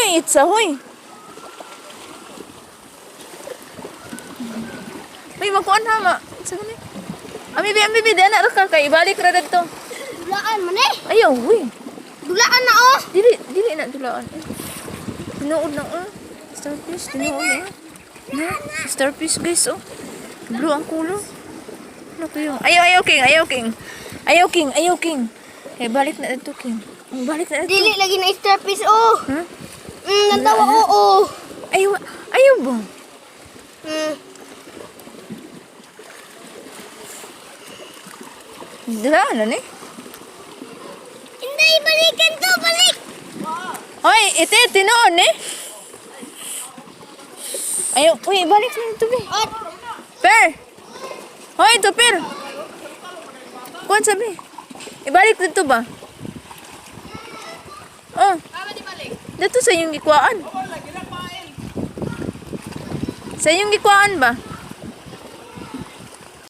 may itsa, hoy. May makuan hama. Sa gani. Ambi, di anak ka kay ibalik ra dito. Dulaan man eh. Ayaw, hoy. Dulaan na oh. Dili na dulaan. Tinuod na Starfish, tinuod na. Na, starfish guys, oh. Blue ang kulo. Ano to yung? Ayaw, King. Ayaw, King. Eh, balik na dito, King. Balik na dito. Dili lagi na starfish oh. Ha? Natawa oo. Ayaw ba? Dala ni? Hindi, balikan to, balik. Hoy, ito tinuod ni. Ayaw, uy, balik na dito, be. Per! Hoy, ito, Per! Kuwan sabi. Ibalik dito ba? Oh. Dito sa inyong gikwaan. Sa inyong gikwaan ba?